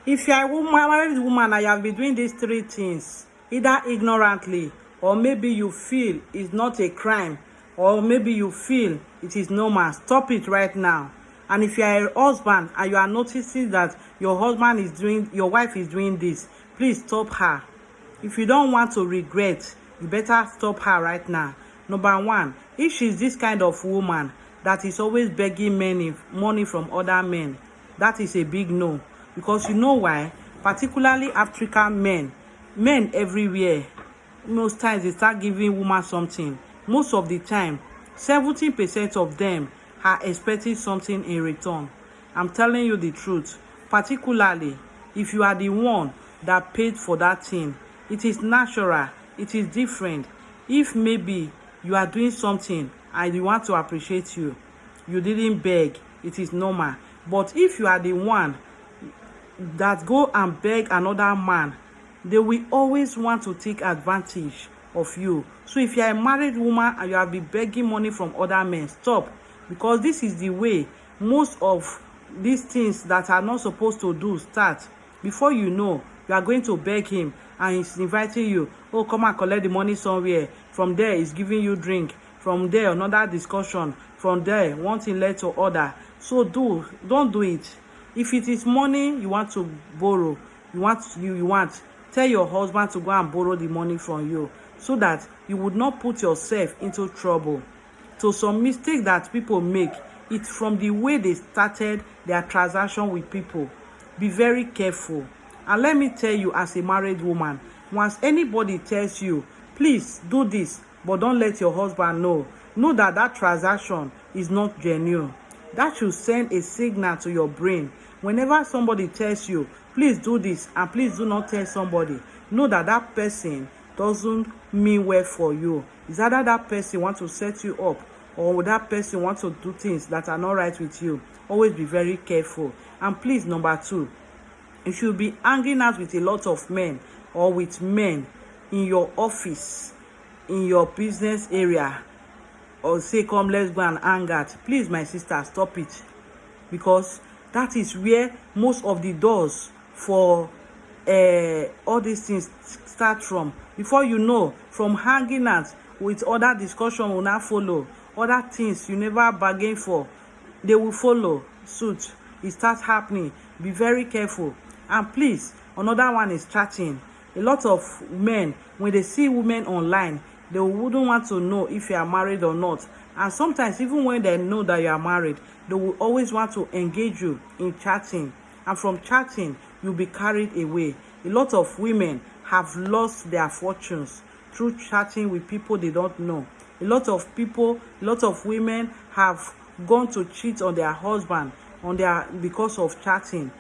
If you are a woman, married woman, and you have been doing these three things, either ignorantly, or maybe you feel it's not a crime, or maybe you feel it is normal, stop it right now. And if you are a husband and you are noticing that your husband is doing, your wife is doing this, please stop her. If you don't want to regret, you better stop her right now. Number one, if she's this kind of woman that is always begging money from other men, that is a big no. Because you know why? Particularly African men everywhere, most times they start giving woman something. Most of the time, 70% of them are expecting something in return. I'm telling you the truth. Particularly if you are the one that paid for that thing, it is natural, it is different. If maybe you are doing something and you want to appreciate you didn't beg, it is normal. But if you are the one that go and beg another man, they will always want to take advantage of you. So if you are a married woman and you have been begging money from other men, stop. Because this is the way most of these things that are not supposed to do start. Before you know, you are going to beg him and he's inviting you, oh, come and collect the money somewhere. From there, he's giving you drink. From there, another discussion. From there, one thing led to other. So don't do it. If it is money you want to borrow, you want, tell your husband to go and borrow the money from you, so that you would not put yourself into trouble. So some mistake that people make, it's from the way they started their transaction with people. Be very careful. And let me tell you, as a married woman, once anybody tells you, please do this, but don't let your husband know that that transaction is not genuine. That should send a signal to your brain. Whenever somebody tells you, please do this, and please do not tell somebody, know that that person doesn't mean well for you. It's either that person wants to set you up, or that person wants to do things that are not right with you. Always be very careful. And please, number two, you should be hanging out with a lot of men, or with men in your office, in your business area, or say, come, let's go and hang out. Please, my sister, stop it. Because that is where most of the doors for all these things start from. Before you know, from hanging out with other discussion will not follow. Other things you never bargain for, they will follow suit. It starts happening. Be very careful. And please, another one is chatting. A lot of men, when they see women online, they wouldn't want to know if you are married or not. And sometimes, even when they know that you are married, they will always want to engage you in chatting. And from chatting, you'll be carried away. A lot of women have lost their fortunes through chatting with people they don't know. A lot of women have gone to cheat on their husband because of chatting.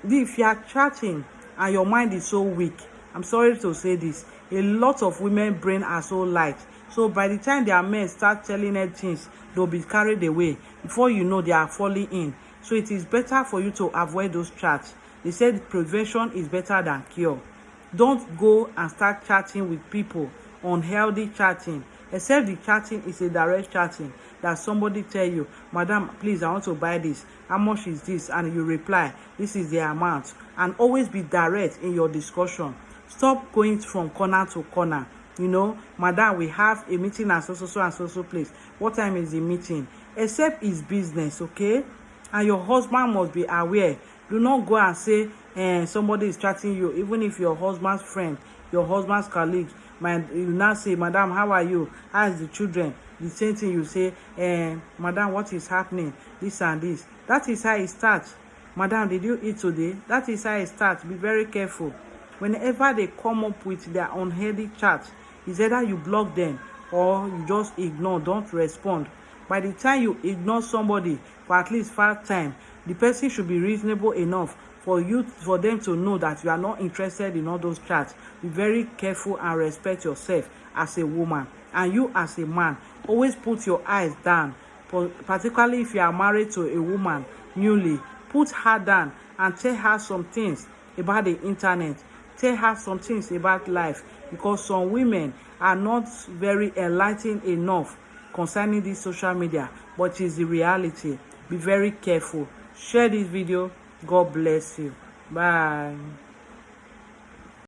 If you are chatting and your mind is so weak, I'm sorry to say this, a lot of women brain are so light. So by the time their men start telling them things, they'll be carried away. Before you know, they are falling in. So it is better for you to avoid those chats. They said prevention is better than cure. Don't go and start chatting with people, unhealthy chatting, except the chatting is a direct chatting that somebody tell you, madam, please, I want to buy this, how much is this? And you reply, this is the amount. And always be direct in your discussion. Stop going from corner to corner. You know, madam, we have a meeting at so and so place. What time is the meeting? Except it's business, okay? And your husband must be aware. Do not go and say somebody is chatting you, even if your husband's friend, your husband's colleague. You now say, madam, how are you? How is the children? The same thing you say, madam, what is happening? This and this. That is how it starts. Madam, did you eat today? That is how it starts. Be very careful. Whenever they come up with their unhealthy chat, it's either you block them or you just ignore, don't respond. By the time you ignore somebody for at least 5 times, the person should be reasonable enough for them to know that you are not interested in all those chats. Be very careful and respect yourself as a woman. And you as a man, always put your eyes down. Particularly if you are married to a woman newly, put her down and tell her some things about the internet. Tell her some things about life, because some women are not very enlightened enough concerning this social media, but it's the reality. Be very careful. Share this video. God bless you. Bye.